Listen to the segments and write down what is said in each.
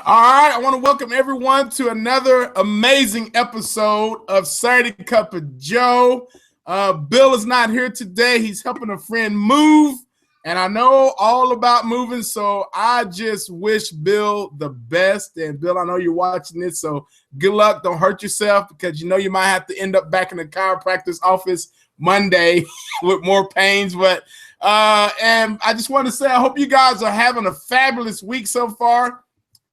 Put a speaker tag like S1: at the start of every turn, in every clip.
S1: All right, I want to welcome everyone to another amazing episode of Saturday Cup of Joe. Bill is not here today. He's helping a friend move, and I know all about moving, so I just wish Bill the best. And Bill, I know you're watching this, so good luck. Don't hurt yourself because you know you might have to end up back in the chiropractor's office Monday with more pains. But and I just want to say I hope you guys are having a fabulous week so far.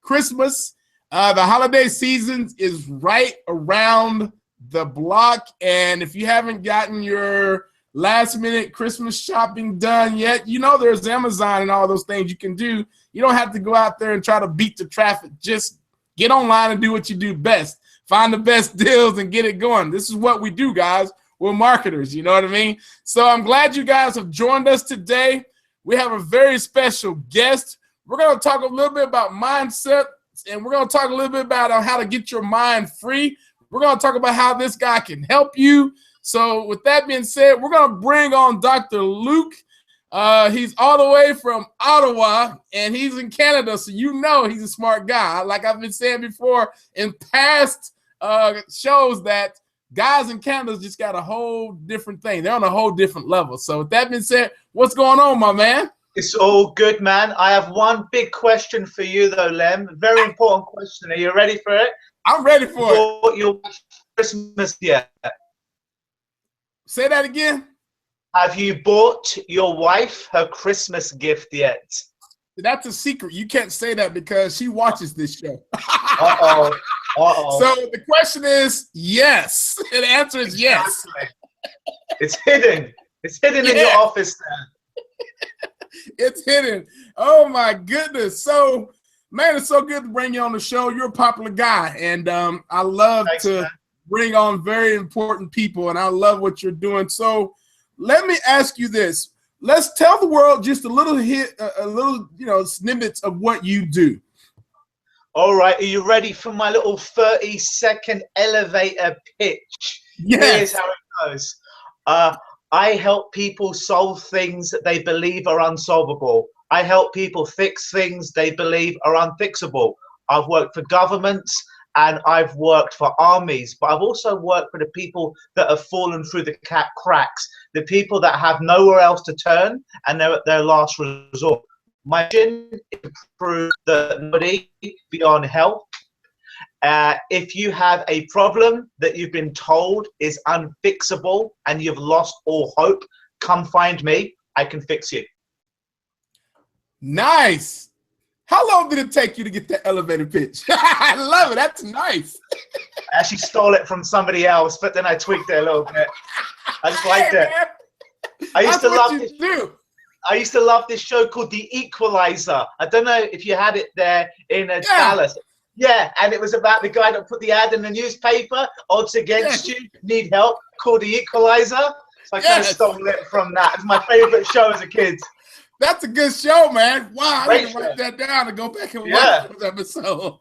S1: Christmas, the holiday season is right around the block, and if you haven't gotten your last-minute Christmas shopping done yet, you know there's Amazon and all those things you can do. You don't have to go out there and try to beat the traffic. Just get online and do what you do best. Find the best deals and get it going. This is what we do, guys. We're marketers, you know what I mean? So I'm glad you guys have joined us today. We have a very special guest. We're going to talk a little bit about mindset, and we're going to talk a little bit about how to get your mind free. We're going to talk about how this guy can help you. So with that being said, we're going to bring on Dr. Luke. He's all the way from Ottawa, and he's in Canada, so you know he's a smart guy. Like I've been saying before in past shows that guys in Canada just got a whole different thing. They're on a whole different level. So with that being said, what's going on, my man?
S2: It's all good, man. I have one big question for you, though, Lem. Very important question. Are you ready for it?
S1: I'm ready for it.
S2: Your Christmas yet?
S1: Say that again.
S2: Have you bought your wife her Christmas gift yet?
S1: That's a secret. You can't say that because she watches this show.
S2: Uh-oh. Uh-oh.
S1: So the question is yes. And the answer is yes.
S2: It's hidden. It's hidden in your office there.
S1: It's hidden. Oh my goodness. So, man, it's so good to bring you on the show. You're a popular guy, and I love to bring on very important people, and I love what you're doing. So, let me ask you this. Let's tell the world just a little snippets of what you do.
S2: All right. Are you ready for my little 30-second elevator pitch?
S1: Yes.
S2: Here's how it goes. I help people solve things that they believe are unsolvable. I help people fix things they believe are unfixable. I've worked for governments and I've worked for armies, but I've also worked for the people that have fallen through the cracks, the people that have nowhere else to turn and they're at their last resort. My mission is to prove that nobody beyond help. If you have a problem that you've been told is unfixable and you've lost all hope, come find me. I can fix you.
S1: Nice. How long did it take you to get that elevator pitch? I love it. That's nice.
S2: I actually stole it from somebody else, but then I tweaked it a little bit. I just liked it. I used to love this show called The Equalizer. I don't know if you had it there in Dallas. Yeah, and it was about the guy that put the ad in the newspaper, odds against you, need help, called The Equalizer. So I kind of stole it from that. It's my favorite show as a kid.
S1: That's a good show, man. Wow, I need to write that down and go back and watch this episode.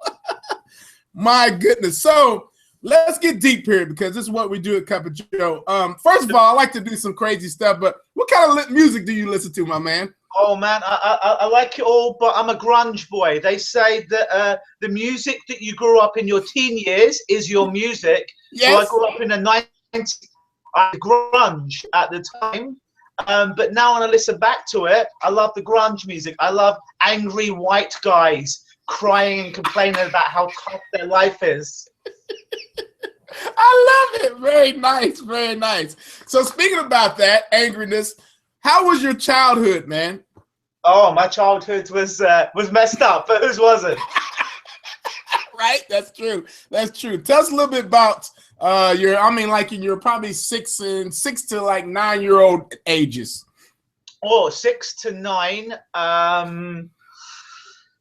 S1: My goodness. So let's get deep here because this is what we do at Cup of Joe. First of all, I like to do some crazy stuff, but what kind of music do you listen to, my man?
S2: Oh, man, I like it all, but I'm a grunge boy. They say that the music that you grew up in your teen years is your music.
S1: Yes.
S2: So I grew up in the 90s. I grunge at the time. But now when I listen back to it, I love the grunge music. I love angry white guys crying and complaining about how tough their life is.
S1: I love it. Very nice. Very nice. So speaking about that, angriness, how was your childhood, man?
S2: Oh, my childhood was messed up, but whose wasn't?
S1: Right? That's true. That's true. Tell us a little bit about in your probably 6 to like 9-year-old ages.
S2: Oh, 6 to 9.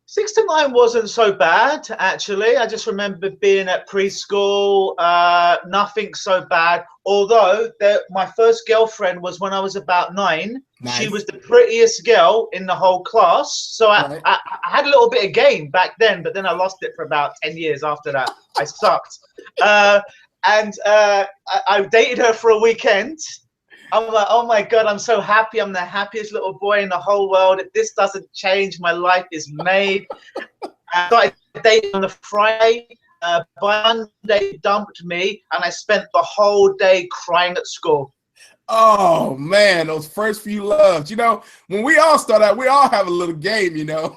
S2: 6 to 9 wasn't so bad, actually. I just remember being at preschool, nothing so bad. Although my first girlfriend was when I was about 9. Nice. She was the prettiest girl in the whole class. So I had a little bit of game back then, but then I lost it for about 10 years after that. I sucked. I dated her for a weekend. I'm like, oh my God, I'm so happy. I'm the happiest little boy in the whole world. If this doesn't change, my life is made. I started dating on the Friday. By Monday, he dumped me, and I spent the whole day crying at school.
S1: Oh man, those first few loves. You know, when we all start out, we all have a little game, you know.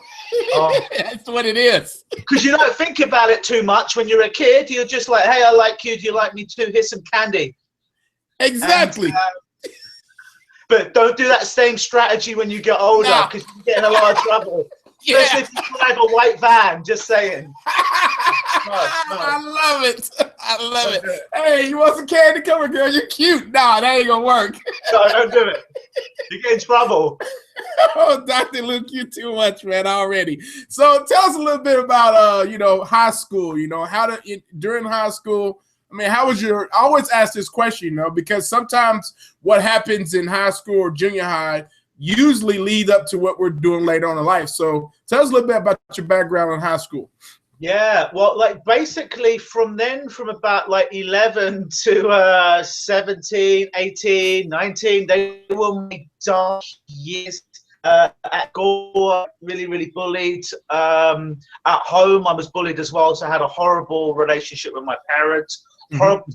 S1: That's what it is.
S2: Because you don't think about it too much when you're a kid. You're just like, hey, I like you. Do you like me too? Here's some candy.
S1: Exactly.
S2: And, but don't do that same strategy when you get older, because you get in a lot of trouble.
S1: Yeah.
S2: Especially if you drive a white van, just saying.
S1: I love it. I love it. Hey, you want some candy? Come on, girl. You're cute. Nah, that ain't gonna work.
S2: No, don't do it. You get in trouble.
S1: Oh, Dr. Luke, you too much, man, already. So tell us a little bit about, you know, high school. You know, during high school. I mean, how was I always ask this question, you know, because sometimes what happens in high school or junior high usually lead up to what we're doing later on in life. So tell us a little bit about your background in high school.
S2: Yeah, well, like basically from about like 11 to 17, 18, 19, they were my dark years. At school, really bullied. At home, I was bullied as well, so I had a horrible relationship with my parents.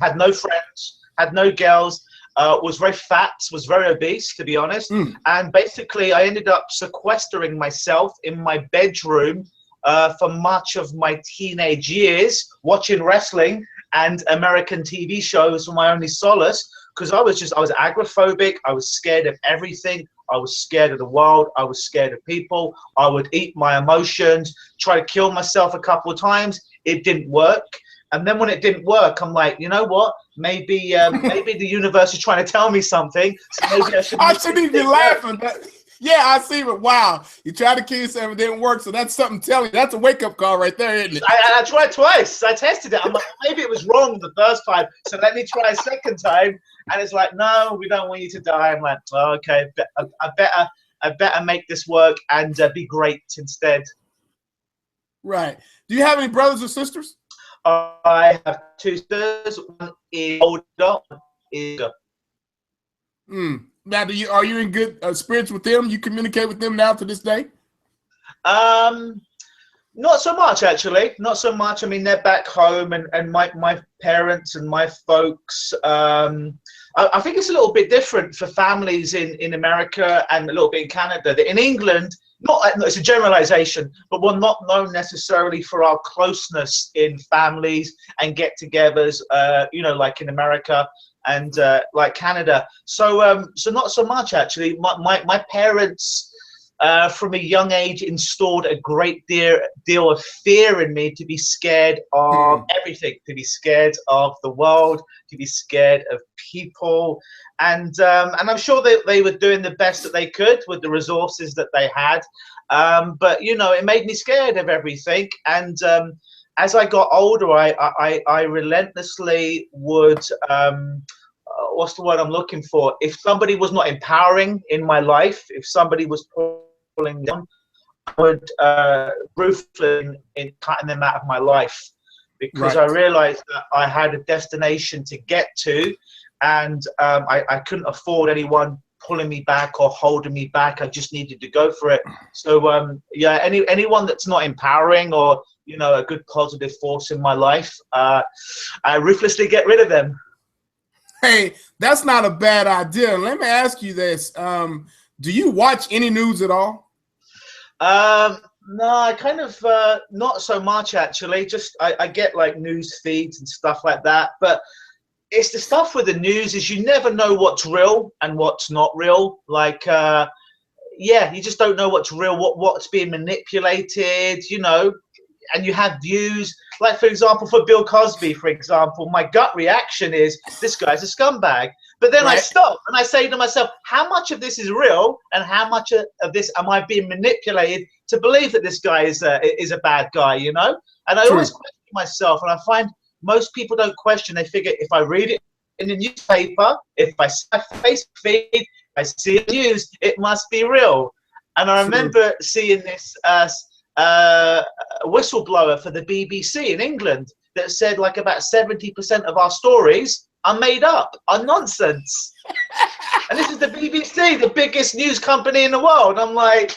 S2: Had no friends, had no girls. Was very fat, was very obese, to be honest. And basically, I ended up sequestering myself in my bedroom for much of my teenage years, watching wrestling and American TV shows for my only solace, because I was agoraphobic. I was scared of everything. I was scared of the world. I was scared of people. I would eat my emotions, try to kill myself a couple of times. It didn't work. And then when it didn't work, I'm like, you know what? Maybe the universe is trying to tell me something. So maybe I
S1: shouldn't even be laughing. Yeah, I see it. Wow. You tried to kill yourself, it didn't work. So that's something telling you. That's a wake-up call right there, isn't it?
S2: I tried twice. I tested it. I'm like, maybe it was wrong the first time. So let me try a second time. And it's like, no, we don't want you to die. I'm like, oh, okay, I better make this work and be great instead.
S1: Right. Do you have any brothers or sisters?
S2: I have two sisters. One is older, one is younger.
S1: Now, are you in good spirits with them? You communicate with them now to this day?
S2: Not so much, actually. Not so much. I mean, they're back home, and my parents and my folks. I think it's a little bit different for families in America and a little bit in Canada. In England, it's a generalization, but we're not known necessarily for our closeness in families and get-togethers. You know, like in America and like Canada. So not so much, actually. My parents, from a young age, installed a great deal of fear in me, to be scared of everything, to be scared of the world, to be scared of people. And I'm sure they were doing the best that they could with the resources that they had. But, you know, it made me scared of everything. And as I got older, I relentlessly would, what's the word I'm looking for? If somebody was not empowering in my life, if somebody was pulling down, I would ruthlessly in cutting them out of my life, because I realized that I had a destination to get to, and I couldn't afford anyone pulling me back or holding me back. I just needed to go for it. So yeah, anyone that's not empowering or, you know, a good positive force in my life, I ruthlessly get rid of them.
S1: Hey, that's not a bad idea. Let me ask you this. Do you watch any news at all?
S2: No, I kind of not so much, actually. Just I get like news feeds and stuff like that. But it's the stuff with the news is you never know what's real and what's not real. Like, yeah, you just don't know what's real, what's being manipulated, you know. And you have views, like, for example, for Bill Cosby, for example, my gut reaction is, this guy's a scumbag. But then I stop and I say to myself, how much of this is real and how much of this am I being manipulated to believe that this guy is a bad guy, you know? And I always question myself, and I find most people don't question. They figure, if I read it in the newspaper, if I see my Facebook feed, I see the news, it must be real. And I remember seeing this whistleblower for the BBC in England that said like about 70% of our stories are made up, are nonsense. And this is the BBC, the biggest news company in the world. I'm like,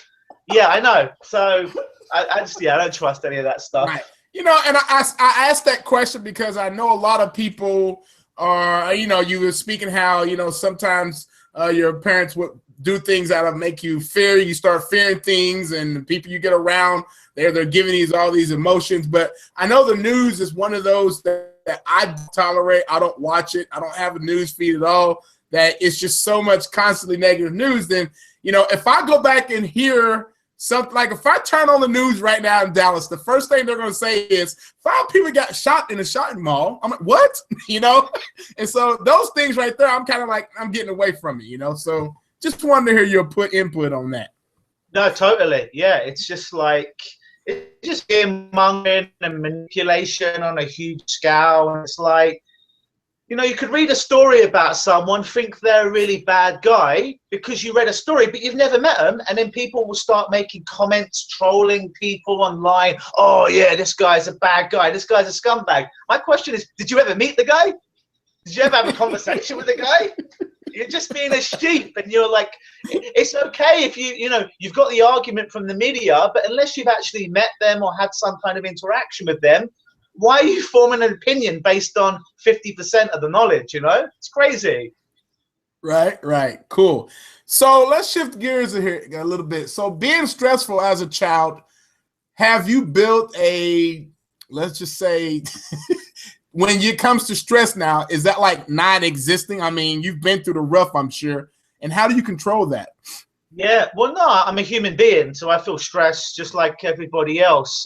S2: yeah, I know. So I just, yeah, I don't trust any of that stuff.
S1: Right. You know, and I asked that question because I know a lot of people are, you know, you were speaking how, you know, sometimes your parents would do things that would make you fear. You start fearing things, and the people you get around, they're giving all these emotions. But I know the news is one of those that I tolerate. I don't watch it. I don't have a news feed at all. That it's just so much constantly negative news. Then, you know, if I go back and hear something, like if I turn on the news right now in Dallas, the first thing they're going to say is 5 people got shot in a shopping mall. I'm like, what? You know? And so those things right there, I'm kind of like, I'm getting away from it, you know? So just wanted to hear your input on that.
S2: No, totally. Yeah, it's just like, it's just fear-mongering and manipulation on a huge scale. And it's like, you know, you could read a story about someone, think they're a really bad guy because you read a story, but you've never met them. And then people will start making comments, trolling people online. Oh, yeah, this guy's a bad guy. This guy's a scumbag. My question is, did you ever meet the guy? Did you ever have a conversation with the guy? You're just being a sheep. And you're like, it's okay if you know, you've got the argument from the media, but unless you've actually met them or had some kind of interaction with them, why are you forming an opinion based on 50% of the knowledge, you know? It's crazy.
S1: Right, right. Cool. So let's shift gears here a little bit. So being stressful as a child, have you built a, let's just say, when it comes to stress now, is that like non-existing? I mean, you've been through the rough, I'm sure. And how do you control that?
S2: Yeah, well, no, I'm a human being, so I feel stressed just like everybody else.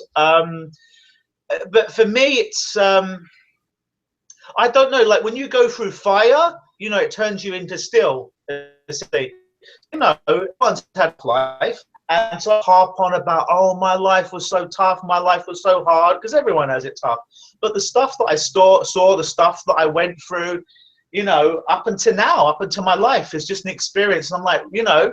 S2: But for me, it's I don't know, like when you go through fire, you know, it turns you into steel. You know, everyone's had life, and so I harp on about, oh, my life was so tough, my life was so hard, because everyone has it tough. But the stuff that I saw, the stuff that I went through, you know, up until now, up until my life, is just an experience. And I'm like, you know,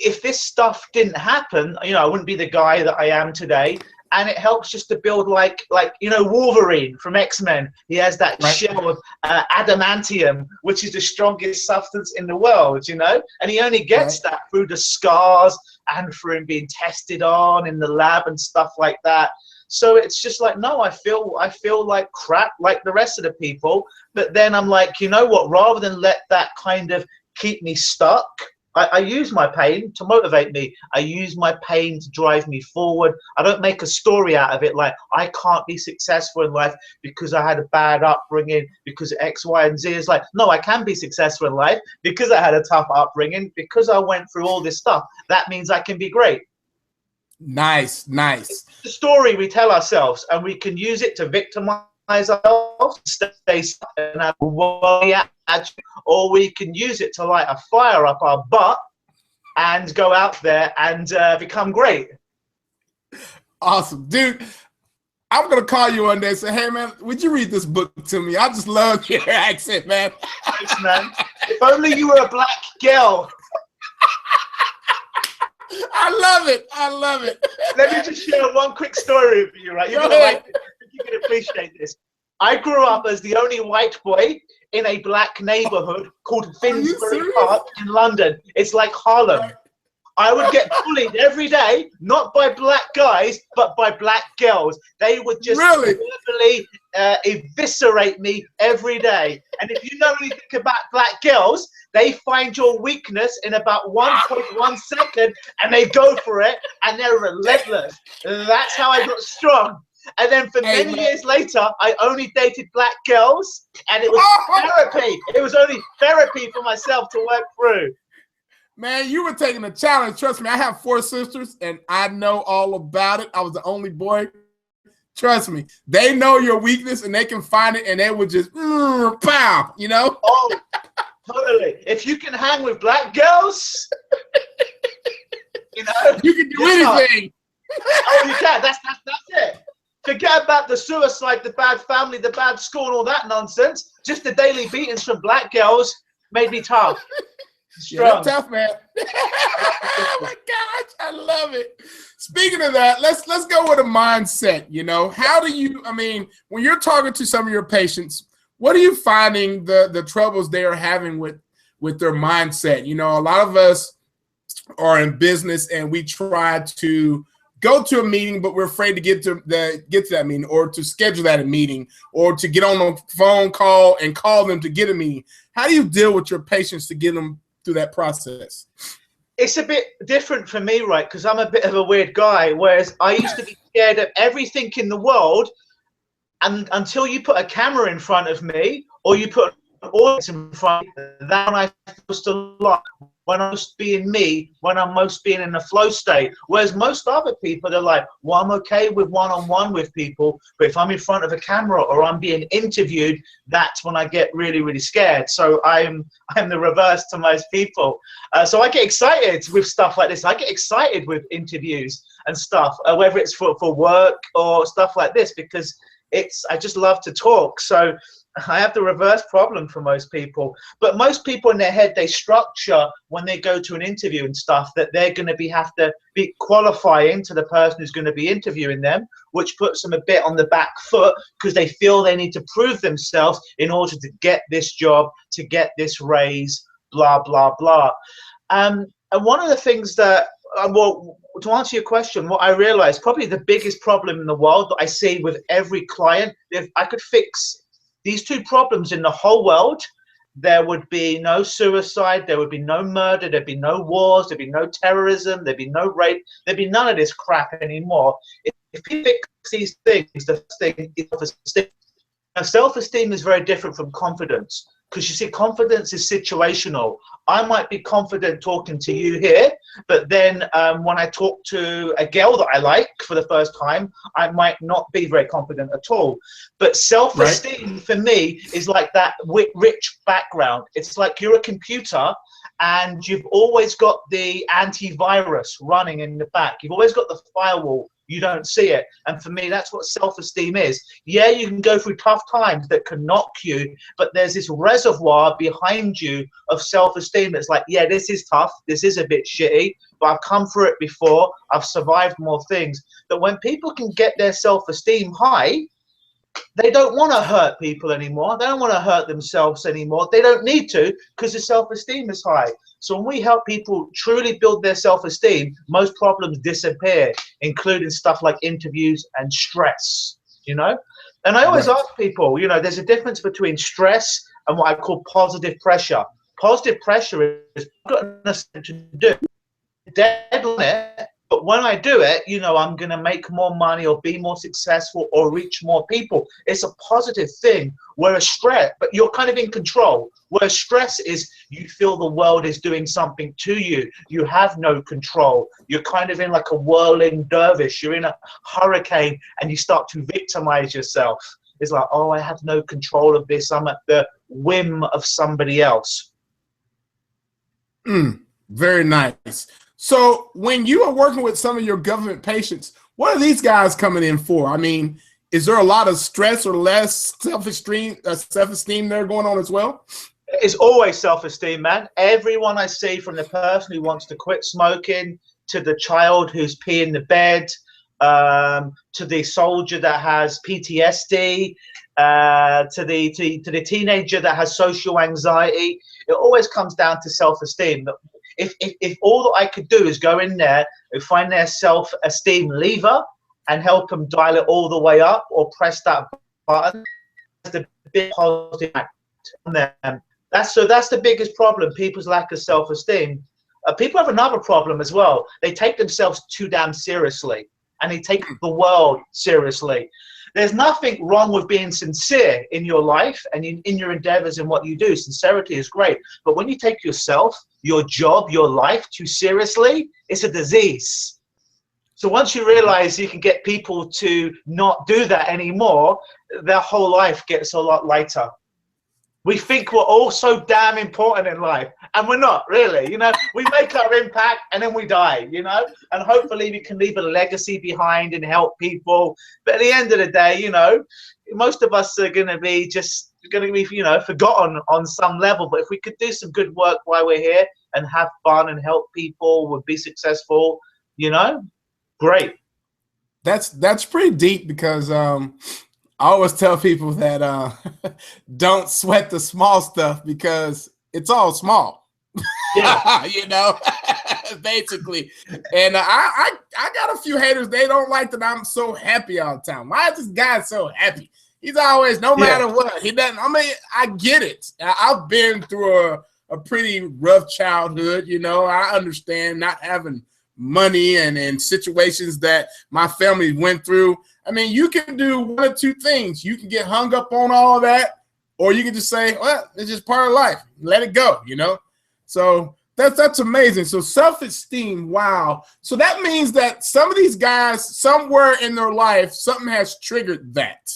S2: if this stuff didn't happen, you know, I wouldn't be the guy that I am today. And it helps just to build like you know, Wolverine from X-Men. He has that shell of adamantium, which is the strongest substance in the world, you know? And he only gets that through the scars and through him being tested on in the lab and stuff like that. So it's just like, no, I feel like crap like the rest of the people. But then I'm like, you know what? Rather than let that kind of keep me stuck, I use my pain to motivate me. I use my pain to drive me forward. I don't make a story out of it like I can't be successful in life because I had a bad upbringing, because X, Y, and Z. Is like, no, I can be successful in life because I had a tough upbringing, because I went through all this stuff. That means I can be great.
S1: Nice, nice.
S2: It's the story we tell ourselves, and we can use it to victimize ourselves, stay stuck in our worry, or we can use it to light a fire up our butt and go out there and become great.
S1: Awesome, dude. I'm gonna call you one day and say, hey man, would you read this book to me? I just love your accent, man.
S2: Thanks, man. If only you were a black girl.
S1: I love it. I love it.
S2: Let me just share one quick story with you, right? You're gonna like it. You can appreciate this. I grew up as the only white boy in a black neighborhood called Finsbury Park in London. It's like Harlem. I would get bullied every day, not by black guys, but by black girls. They would just verbally eviscerate me every day. And if you know anything about black girls, they find your weakness in about 1.1 second and they go for it and they're relentless. That's how I got strong. And then for many years later, I only dated black girls, and it was therapy. It was only therapy for myself to work through.
S1: Man, you were taking a challenge. Trust me, I have 4 sisters, and I know all about it. I was the only boy. Trust me, they know your weakness, and they can find it, and they would just pow, you know?
S2: Oh, totally. If you can hang with black girls, you know,
S1: you can do anything.
S2: Oh, you can. That's it. Forget about the suicide, the bad family, the bad school, and all that nonsense. Just the daily beatings from black girls made me tough.
S1: Strong. Yeah, tough, man. Oh my gosh, I love it. Speaking of that, let's go with a mindset. You know, how do you? I mean, when you're talking to some of your patients, what are you finding the troubles they are having with their mindset? You know, a lot of us are in business, and we try to go to a meeting, but we're afraid to get to that meeting, or to schedule that meeting, or to get on a phone call and call them to get a meeting. How do you deal with your patients to get them through that process?
S2: It's a bit different for me, right? Because I'm a bit of a weird guy, whereas I used to be scared of everything in the world, and until you put a camera in front of me or you put an audience in front of me, that I feel still alive. When I'm most being me, when I'm most being in a flow state. Whereas most other people are like, well, I'm okay with one-on-one with people, but if I'm in front of a camera or I'm being interviewed, that's when I get really, really scared. So I'm the reverse to most people. So I get excited with stuff like this. I get excited with interviews and stuff, whether it's for work or stuff like this, because I just love to talk. So I have the reverse problem for most people, but most people in their head, they structure when they go to an interview and stuff that they're going to have to be qualifying to the person who's going to be interviewing them, which puts them a bit on the back foot because they feel they need to prove themselves in order to get this job, to get this raise, blah, blah, blah. And one of the things that, well, to answer your question, what I realized, probably the biggest problem in the world that I see with every client, if I could fix these two problems in the whole world, there would be no suicide, there would be no murder, there'd be no wars, there'd be no terrorism, there'd be no rape, there'd be none of this crap anymore. If you fix these things, the first thing is self-esteem. Now, self-esteem is very different from confidence, because you see, confidence is situational. I might be confident talking to you here, but then when I talk to a girl that I like for the first time, I might not be very confident at all. But self-esteem for me is like that rich background. It's like you're a computer and you've always got the antivirus running in the back. You've always got the firewall. You don't see it. And for me, that's what self-esteem is. Yeah, you can go through tough times that can knock you, but there's this reservoir behind you of self-esteem that's like, yeah, this is tough. This is a bit shitty, but I've come through it before. I've survived more things. That when people can get their self-esteem high, they don't want to hurt people anymore. They don't want to hurt themselves anymore. They don't need to, because the self-esteem is high. So when we help people truly build their self-esteem, most problems disappear, including stuff like interviews and stress, you know? And I always ask people, you know, there's a difference between stress and what I call positive pressure. Positive pressure is got nothing to do. Dead on it. But when I do it, you know, I'm going to make more money or be more successful or reach more people. It's a positive thing. Whereas stress, but you're kind of in control. Whereas stress is you feel the world is doing something to you. You have no control. You're kind of in like a whirling dervish. You're in a hurricane and you start to victimize yourself. It's like, oh, I have no control of this. I'm at the whim of somebody else.
S1: Very nice. So when you are working with some of your government patients, what are these guys coming in for? I mean, is there a lot of stress or less self-esteem there going on as well?
S2: It's always self-esteem, man. Everyone I see, from the person who wants to quit smoking to the child who's peeing the bed, to the soldier that has PTSD, to the teenager that has social anxiety, it always comes down to self-esteem. If all that I could do is go in there and find their self-esteem lever and help them dial it all the way up, or press that button, that's the big positive impact on them. That's the biggest problem, people's lack of self-esteem. People have another problem as well. They take themselves too damn seriously, and they take the world seriously. There's nothing wrong with being sincere in your life and in your endeavors and what you do. Sincerity is great. But when you take yourself, your job, your life too seriously, it's a disease. So once you realize you can get people to not do that anymore, their whole life gets a lot lighter. We think we're all so damn important in life, and we're not really, you know. We make our impact and then we die, you know, and hopefully we can leave a legacy behind and help people. But at the end of the day, you know, most of us are going to be you know, forgotten on some level. But if we could do some good work while we're here and have fun and help people, would be successful, you know, great.
S1: That's pretty deep, because I always tell people that don't sweat the small stuff, because it's all small.
S2: Yeah.
S1: You know, basically. And I got a few haters. They don't like that I'm so happy all the time. Why is this guy so happy? He's always, no matter what. He doesn't. I mean, I get it. I've been through a pretty rough childhood. You know, I understand not having money and situations that my family went through. I mean, you can do one or two things. You can get hung up on all that, or you can just say, well, it's just part of life. Let it go, you know? So that's amazing. So self-esteem, wow. So that means that some of these guys, somewhere in their life, something has triggered that.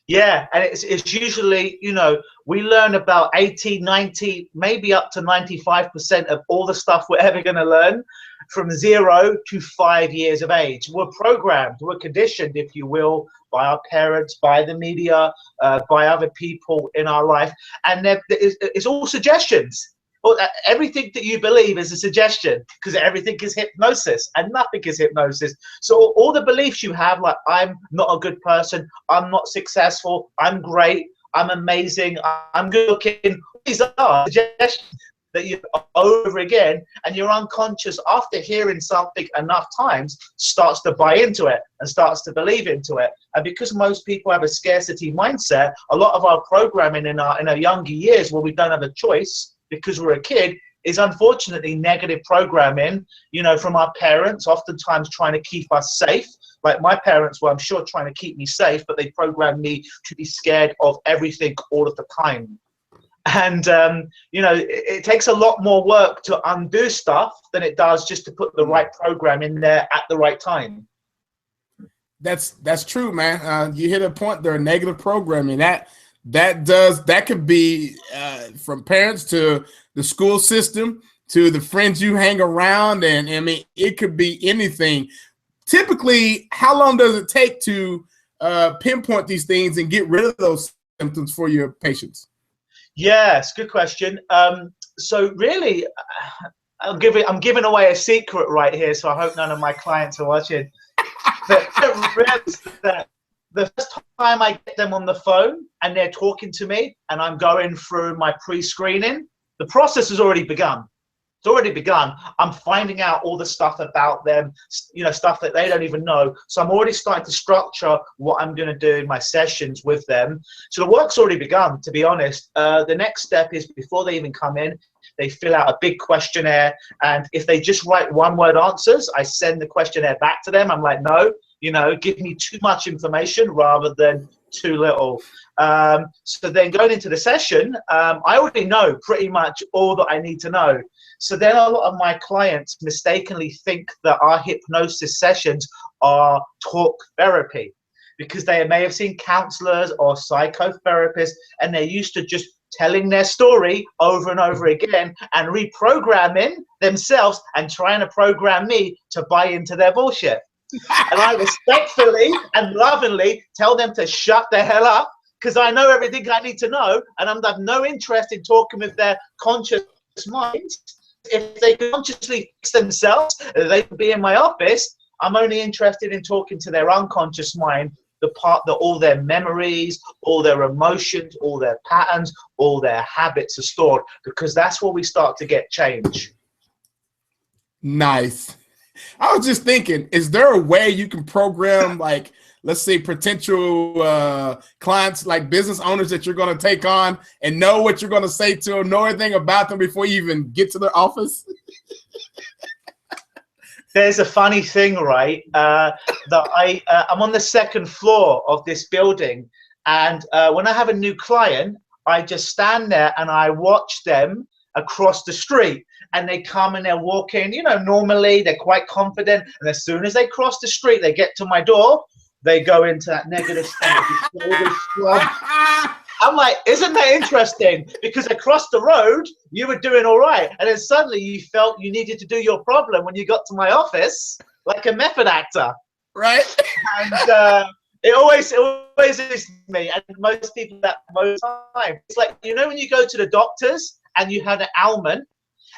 S2: Yeah, and it's usually, you know, we learn about 80, 90, maybe up to 95% of all the stuff we're ever going to learn from 0 to 5 years of age. We're programmed, we're conditioned, if you will, by our parents, by the media, by other people in our life. And it's all suggestions. Well, everything that you believe is a suggestion, because everything is hypnosis and nothing is hypnosis. So all the beliefs you have, like I'm not a good person, I'm not successful, I'm great, I'm amazing, I'm good looking, these are suggestions that you over again, and your unconscious, after hearing something enough times, starts to buy into it and starts to believe into it. And because most people have a scarcity mindset, a lot of our programming in our younger years, where we don't have a choice because we're a kid, is unfortunately negative programming, you know, from our parents, oftentimes trying to keep us safe. Like my parents were, I'm sure, trying to keep me safe, but they programmed me to be scared of everything all of the time. And, you know, it takes a lot more work to undo stuff than it does just to put the right program in there at the right time.
S1: That's true, man. You hit a point there, negative programming. That could be from parents to the school system to the friends you hang around, and I mean it could be anything. Typically, how long does it take to pinpoint these things and get rid of those symptoms for your patients?
S2: Yes, good question. So really, I'm giving away a secret right here, so I hope none of my clients are watching. But the first time I get them on the phone and they're talking to me and I'm going through my pre-screening, the process has already begun. It's already begun. I'm finding out all the stuff about them, you know, stuff that they don't even know. So I'm already starting to structure what I'm going to do in my sessions with them. So the work's already begun, to be honest. The next step is, before they even come in, they fill out a big questionnaire. And if they just write one-word answers, I send the questionnaire back to them. I'm like, no, you know, give me too much information rather than too little. So then going into the session, I already know pretty much all that I need to know. So then a lot of my clients mistakenly think that our hypnosis sessions are talk therapy, because they may have seen counselors or psychotherapists and they're used to just telling their story over and over again and reprogramming themselves and trying to program me to buy into their bullshit. And I respectfully and lovingly tell them to shut the hell up, because I know everything I need to know, and I have no interest in talking with their conscious minds. If they consciously fix themselves, they could be in my office. I'm only interested in talking to their unconscious mind, the part that all their memories, all their emotions, all their patterns, all their habits are stored, because that's where we start to get change.
S1: Nice. I was just thinking, is there a way you can program, like, let's say potential clients, like business owners that you're going to take on, and know what you're going to say to them, know everything about them before you even get to their office?
S2: There's a funny thing, right? That I'm on the second floor of this building, and when I have a new client, I just stand there and I watch them across the street. And they come and they're walking, you know, normally they're quite confident. And as soon as they cross the street, they get to my door, they go into that negative state. I'm like, isn't that interesting? Because across the road, you were doing all right. And then suddenly you felt you needed to do your problem when you got to my office, like a method actor.
S1: Right.
S2: And it always is me. And most people that most time. It's like, you know, when you go to the doctors and you had an ailment,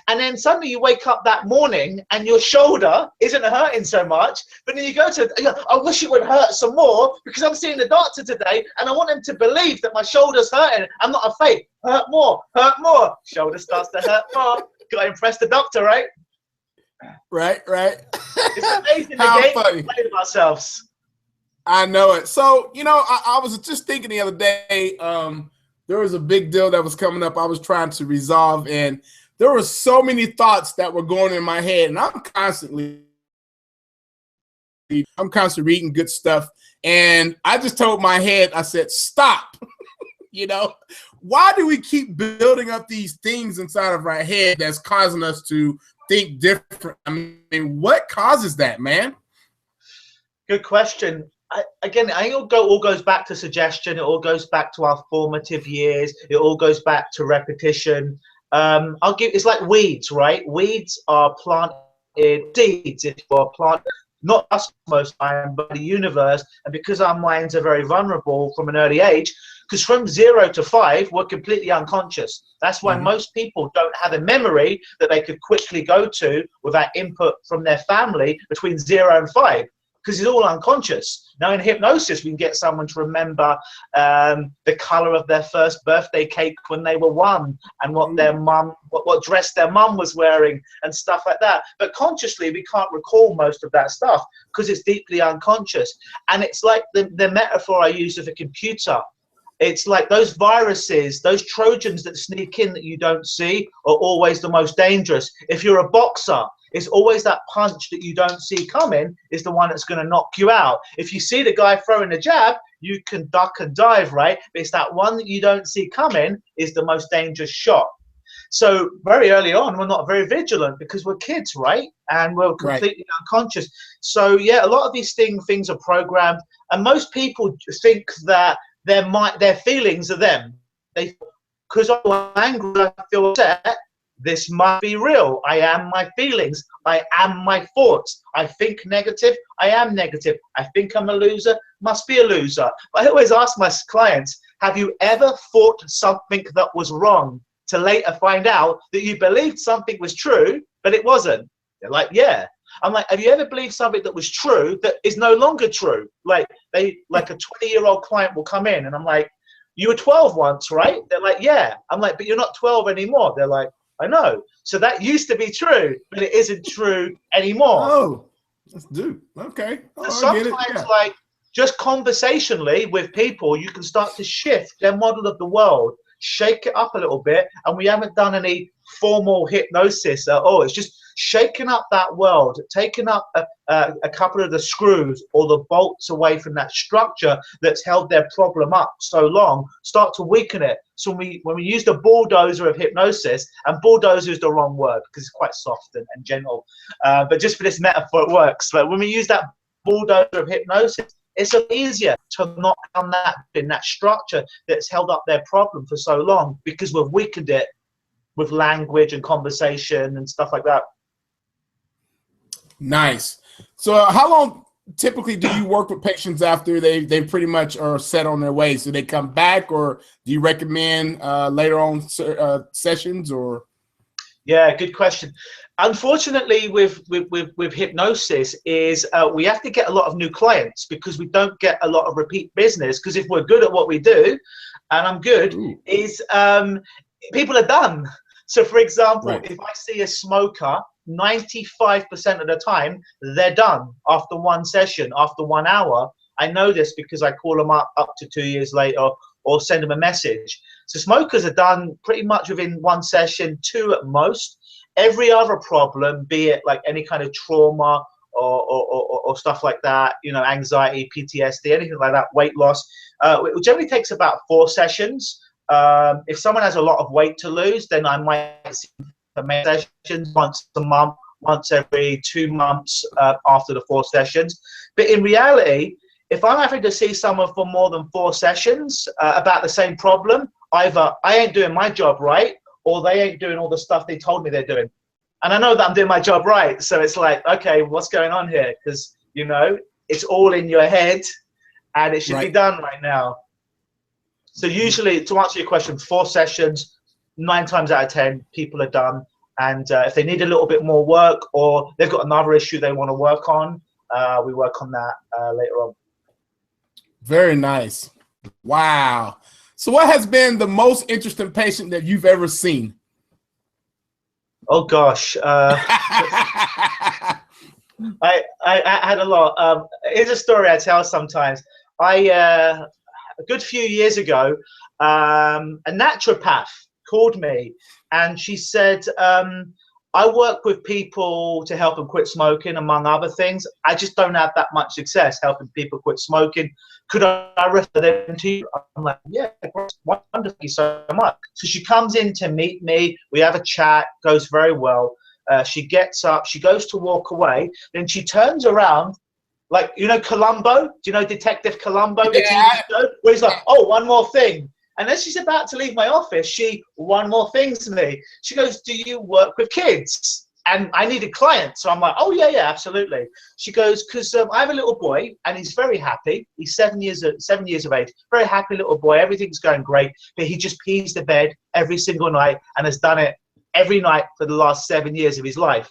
S2: and then suddenly you wake up that morning and your shoulder isn't hurting so much, but then you go to, I wish it would hurt some more because I'm seeing the doctor today and I want him to believe that my shoulder's hurting. I'm not a fake. Hurt more, hurt more. Shoulder starts to hurt more. Got to impress the doctor, right?
S1: Right.
S2: It's amazing the
S1: How
S2: game
S1: funny.
S2: we play with ourselves.
S1: I know it. So, I was just thinking the other day, there was a big deal that was coming up I was trying to resolve, and there were so many thoughts that were going in my head, and I'm constantly reading good stuff. And I just told my head, I said, stop. Why do we keep building up these things inside of our head that's causing us to think different? I mean, what causes that, man?
S2: Good question. I think it all goes back to suggestion. It all goes back to our formative years. It all goes back to repetition. It's like weeds, right? Weeds are planted seeds. If you're planted, not us most time, but the universe. And because our minds are very vulnerable from an early age, because from 0 to 5, we're completely unconscious. That's why most people don't have a memory that they could quickly go to without input from their family between 0 and 5. Because it's all unconscious. Now in hypnosis, we can get someone to remember the color of their first birthday cake when they were 1, and what their mum, what dress their mum was wearing, and stuff like that. But consciously, we can't recall most of that stuff because it's deeply unconscious. And it's like the metaphor I use of a computer. It's like those viruses, those Trojans that sneak in that you don't see are always the most dangerous. If you're a boxer, it's always that punch that you don't see coming is the one that's going to knock you out. If you see the guy throwing a jab, you can duck and dive, right? But it's that one that you don't see coming is the most dangerous shot. So very early on, we're not very vigilant because we're kids, right? And we're completely unconscious. So yeah, a lot of these things are programmed, and most people think that their feelings are them. Because I'm angry, I feel upset. This must be real. I am my feelings. I am my thoughts. I think negative. I am negative. I think I'm a loser. Must be a loser. I always ask my clients, have you ever thought something that was wrong to later find out that you believed something was true, but it wasn't? They're like, yeah. I'm like, have you ever believed something that was true that is no longer true? Like a 20-year-old client will come in and I'm like, you were 12 once, right? They're like, yeah. I'm like, but you're not 12 anymore. They're like, I know. So that used to be true, but it isn't true anymore.
S1: Oh, let's do. Okay.
S2: So sometimes, like, just conversationally with people, you can start to shift their model of the world, shake it up a little bit. And we haven't done any formal hypnosis at all. It's just shaking up that world, taking up a couple of the screws or the bolts away from that structure that's held their problem up so long, start to weaken it. So when we use the bulldozer of hypnosis, and bulldozer is the wrong word because it's quite soft and gentle, but just for this metaphor it works. But when we use that bulldozer of hypnosis, it's easier to knock down that structure that's held up their problem for so long because we've weakened it with language and conversation and stuff like that.
S1: Nice. So how long typically do you work with patients after they pretty much are set on their way? So they come back, or do you recommend later on sessions? Or
S2: yeah, good question. Unfortunately, with hypnosis is we have to get a lot of new clients because we don't get a lot of repeat business. Because if we're good at what we do, and I'm good, is people are done. So for example, if I see a smoker, 95% of the time they're done after one session, after 1 hour. I know this because I call them up to 2 years later or send them a message. So smokers are done pretty much within one session, 2 at most. Every other problem, be it like any kind of trauma or stuff like that, you know, anxiety, PTSD, anything like that, weight loss, it generally takes about 4 sessions. If someone has a lot of weight to lose, then I might see sessions once a month, once every 2 months after the 4 sessions. But in reality, if I'm having to see someone for more than 4 sessions about the same problem, either I ain't doing my job right, or they ain't doing all the stuff they told me they're doing. And I know that I'm doing my job right. So it's like, okay, what's going on here? Because, you know, it's all in your head and it should be done right now. So usually, to answer your question, 4 sessions, 9 times out of 10, people are done. And if they need a little bit more work or they've got another issue they want to work on, we work on that later on.
S1: Very nice. Wow. So what has been the most interesting patient that you've ever seen?
S2: Oh gosh, I had a lot. Here's a story I tell sometimes. A good few years ago, a naturopath called me, and she said, I work with people to help them quit smoking, among other things. I just don't have that much success helping people quit smoking. Could I refer them to you? I'm like, yeah, wonderful, thank you so much. So she comes in to meet me. We have a chat, goes very well. She gets up, she goes to walk away, then she turns around, like, you know, Columbo? Do you know Detective Columbo, the TV show? Where he's like, oh, one more thing. And as she's about to leave my office, one more thing to me. She goes, do you work with kids? And I need a client. So I'm like, oh, yeah, absolutely. She goes, because I have a little boy, and he's very happy. He's 7 years of age. Very happy little boy. Everything's going great. But he just pees the bed every single night and has done it every night for the last 7 years of his life.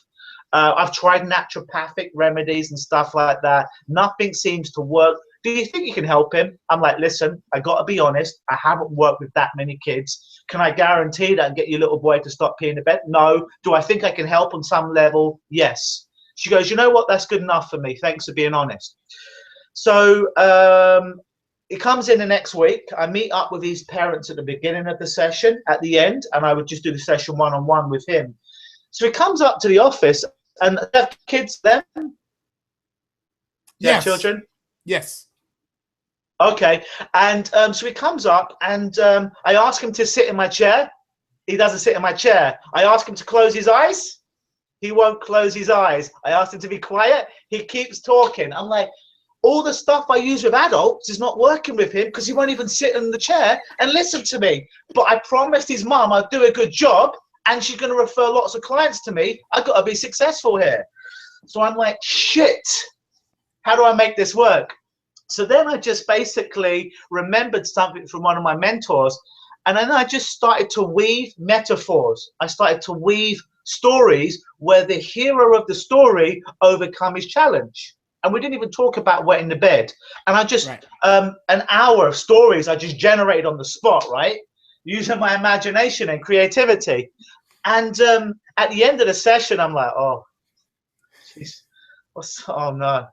S2: I've tried naturopathic remedies and stuff like that. Nothing seems to work. Do you think you can help him? I'm like, listen, I got to be honest. I haven't worked with that many kids. Can I guarantee that and get your little boy to stop peeing the bed? No. Do I think I can help on some level? Yes. She goes, you know what? That's good enough for me. Thanks for being honest. So he comes in the next week. I meet up with his parents at the beginning of the session, at the end, and I would just do the session one-on-one with him. So he comes up to the office, and they have kids then?
S1: Yes.
S2: Children?
S1: Yes.
S2: Okay. And so he comes up, and I ask him to sit in my chair. He doesn't sit in my chair. I ask him to close his eyes. He won't close his eyes. I asked him to be quiet. He keeps talking. I'm like, all the stuff I use with adults is not working with him because he won't even sit in the chair and listen to me. But I promised his mum I'd do a good job, and she's going to refer lots of clients to me. I've got to be successful here. So I'm like, shit, how do I make this work? So then I just basically remembered something from one of my mentors, and then I just started to weave metaphors. I started to weave stories where the hero of the story overcome his challenge. And we didn't even talk about wetting the bed. And I just, an hour of stories I just generated on the spot, right? Using my imagination and creativity. And at the end of the session, I'm like, oh, geez, oh no.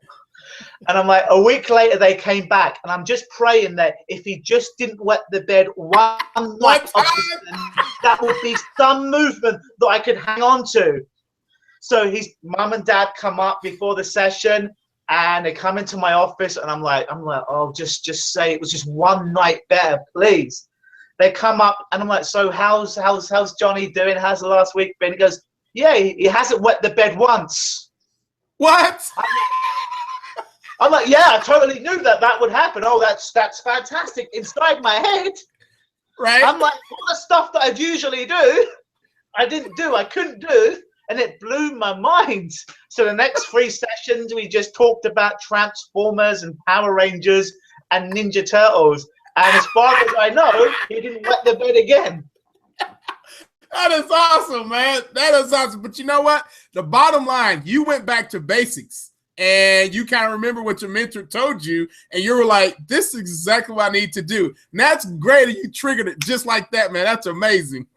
S2: And I'm like, a week later, they came back, and I'm just praying that if he just didn't wet the bed one night, that would be some movement that I could hang on to. So his mum and dad come up before the session, and they come into my office, and I'm like, oh, just say it was just one night better, please. They come up, and I'm like, so how's Johnny doing? How's the last week been? He goes, yeah, he hasn't wet the bed once.
S1: What?
S2: I'm like, yeah, I totally knew that would happen. Oh, that's fantastic. Inside my head,
S1: right?
S2: I'm like, all the stuff that I'd usually do, I couldn't do, and it blew my mind. So the next 3 sessions, we just talked about Transformers and Power Rangers and Ninja Turtles. And as far as I know, he didn't wet the bed again.
S1: That is awesome, man. That is awesome. But you know what? The bottom line, you went back to basics, and you kind of remember what your mentor told you, and you were like, this is exactly what I need to do. And that's great that you triggered it just like that, man. That's amazing.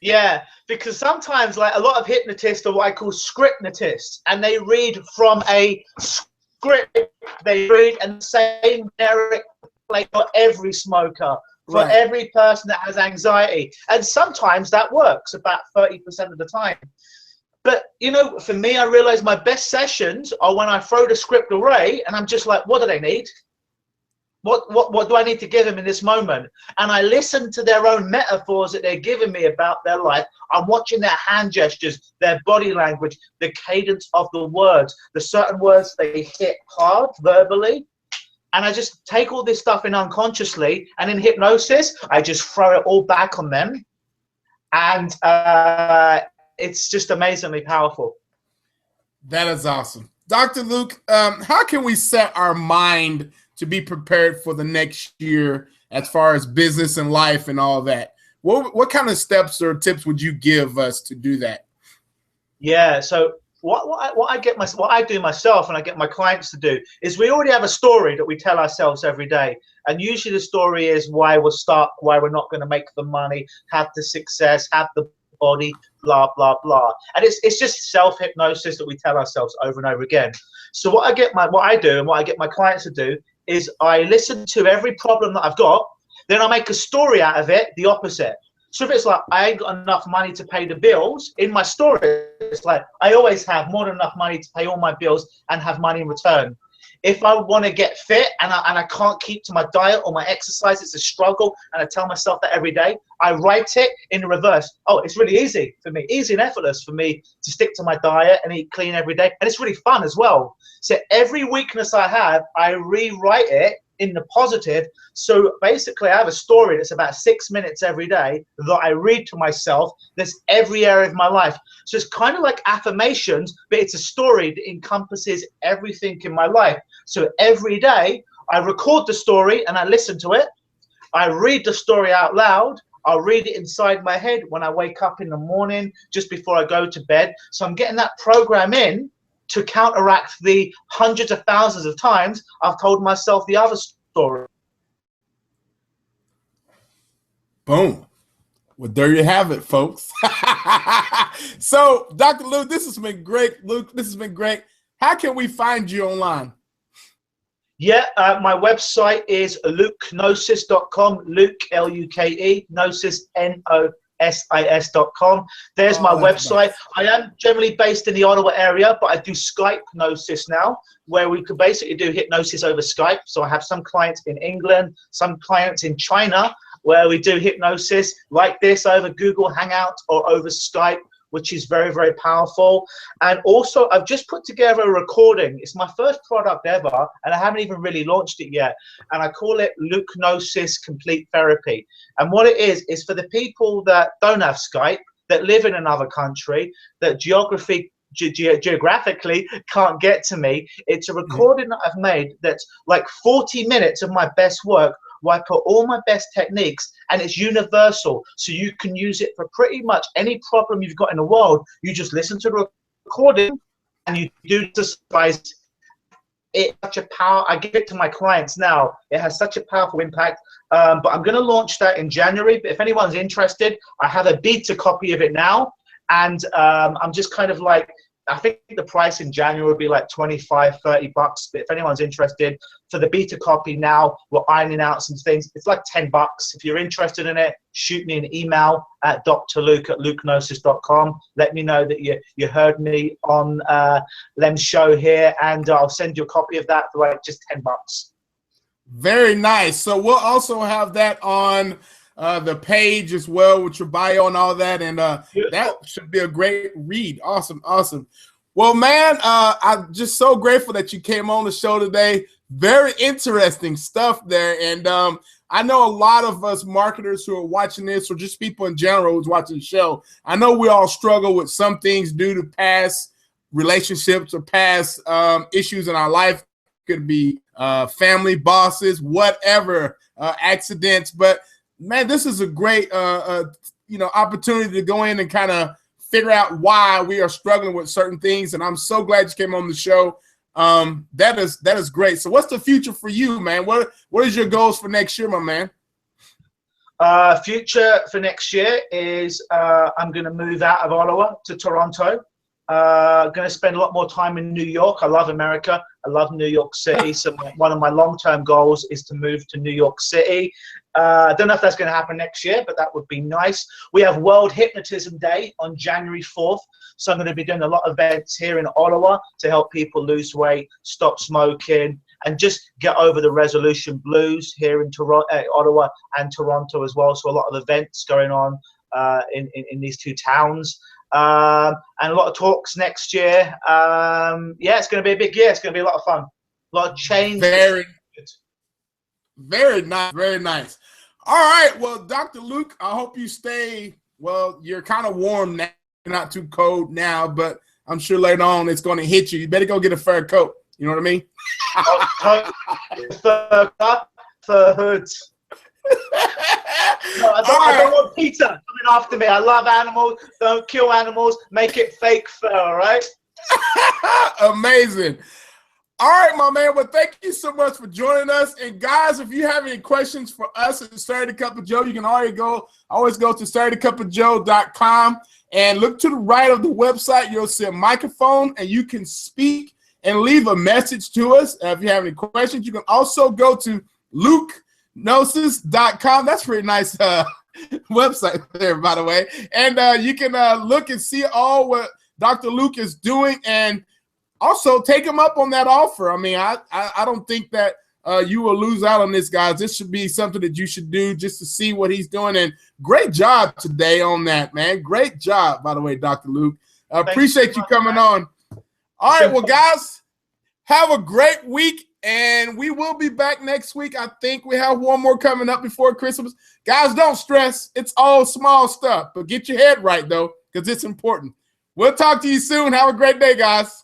S2: Yeah, because sometimes, like, a lot of hypnotists are what I call scriptnotists, and they read from a script. They read and same generic play for every smoker, for every person that has anxiety. And sometimes that works about 30% of the time. But, you know, for me, I realize my best sessions are when I throw the script away and I'm just like, what do they need? What do I need to give them in this moment? And I listen to their own metaphors that they're giving me about their life. I'm watching their hand gestures, their body language, the cadence of the words, the certain words they hit hard verbally. And I just take all this stuff in unconsciously, and in hypnosis, I just throw it all back on them. And it's just amazingly powerful.
S1: That is awesome. Dr. Luke, how can we set our mind to be prepared for the next year as far as business and life and all that? What kind of steps or tips would you give us to do that?
S2: Yeah, so what I do myself and I get my clients to do is we already have a story that we tell ourselves every day. And usually the story is why we're stuck, why we're not going to make the money, have the success, have the body, blah, blah, blah. And it's just self-hypnosis that we tell ourselves over and over again. So what I get my clients to do is I listen to every problem that I've got, then I make a story out of it, the opposite. So if it's like, I ain't got enough money to pay the bills, in my story, it's like, I always have more than enough money to pay all my bills and have money in return. If I want to get fit and I can't keep to my diet or my exercise, it's a struggle, and I tell myself that every day, I write it in the reverse. Oh, it's really easy for me, easy and effortless for me to stick to my diet and eat clean every day. And it's really fun as well. So every weakness I have, I rewrite it in the positive. So basically I have a story that's about 6 minutes every day that I read to myself. That's every area of my life. So it's kind of like affirmations, but it's a story that encompasses everything in my life. So every day I record the story and I listen to it. I read the story out loud. I'll read it inside my head when I wake up in the morning, just before I go to bed. So I'm getting that program in to counteract the hundreds of thousands of times I've told myself the other story.
S1: Boom. Well, there you have it, folks. So, Dr. Luke, this has been great. Luke, this has been great. How can we find you online?
S2: Yeah, my website is lukenosis.com, Luke, L-U-K-E, Gnosis, N-O-S-I-S.com. There's my website. Nice. I am generally based in the Ottawa area, but I do Skype Gnosis now, where we could basically do hypnosis over Skype. So I have some clients in England, some clients in China, where we do hypnosis like this over Google Hangout or over Skype, which is very, very powerful. And also, I've just put together a recording. It's my first product ever, and I haven't even really launched it yet. And I call it Lukenosis Complete Therapy. And what it is for the people that don't have Skype, that live in another country, that geographically can't get to me. It's a recording that I've made that's like 40 minutes of my best work, where I put all my best techniques, and it's universal. So you can use it for pretty much any problem you've got in the world. You just listen to the recording and you do exercise. It's such a power. I give it to my clients now. It has such a powerful impact. But I'm going to launch that in January. But if anyone's interested, I have a beta copy of it now. And I'm just kind of like, I think the price in January would be like $25, $30. But if anyone's interested, for the beta copy now, we're ironing out some things. It's like $10. If you're interested in it, shoot me an email at drluke@lukenosis.com. Let me know that you heard me on Lem's show here, and I'll send you a copy of that for like just $10.
S1: Very nice. So we'll also have that on the page as well, with your bio and all that, and that should be a great read. Awesome. Well, man, I'm just so grateful that you came on the show today. Very interesting stuff there, and I know a lot of us marketers who are watching this, or just people in general who's watching the show, I know we all struggle with some things due to past relationships or past issues in our life. Could be family, bosses, whatever, accidents, but man, this is a great, opportunity to go in and kind of figure out why we are struggling with certain things. And I'm so glad you came on the show. That is great. So what's the future for you, man? What is your goals for next year, my man?
S2: Future for next year is I'm going to move out of Ottawa to Toronto. Going to spend a lot more time in New York. I love America. I love New York City. So one of my long-term goals is to move to New York City. I don't know if that's going to happen next year, but that would be nice. We have World Hypnotism Day on January 4th. So I'm going to be doing a lot of events here in Ottawa to help people lose weight, stop smoking, and just get over the resolution blues here in Ottawa and Toronto as well. So a lot of events going on in these two towns. And a lot of talks next year. Yeah, it's going to be a big year. It's going to be a lot of fun. A lot of change.
S1: Very nice. Very nice. All right. Well, Dr. Luke, I hope you stay. Well, you're kind of warm now, not too cold now, but I'm sure later on it's going to hit you. You better go get a fur coat. You know what I mean?
S2: Fur hoods. No, I don't want Peter coming after me. I love animals. Don't kill animals. Make it fake fur, all right?
S1: Amazing. All right, my man. Well, thank you so much for joining us. And guys, if you have any questions for us at Saturday Cup of Joe, you can always go to SaturdayCupOfJoe.com and look to the right of the website. You'll see a microphone and you can speak and leave a message to us. If you have any questions, you can also go to LukeNosis.com. That's a pretty nice website there, by the way. And you can look and see all what Dr. Luke is doing, and also take him up on that offer. I mean, I don't think that you will lose out on this, guys. This should be something that you should do just to see what he's doing. And great job today on that, man. Great job, by the way, Dr. Luke. Appreciate you coming on. All right, well, guys, have a great week, and we will be back next week. I think we have one more coming up before Christmas. Guys, don't stress. It's all small stuff, but get your head right, though, because it's important. We'll talk to you soon. Have a great day, guys.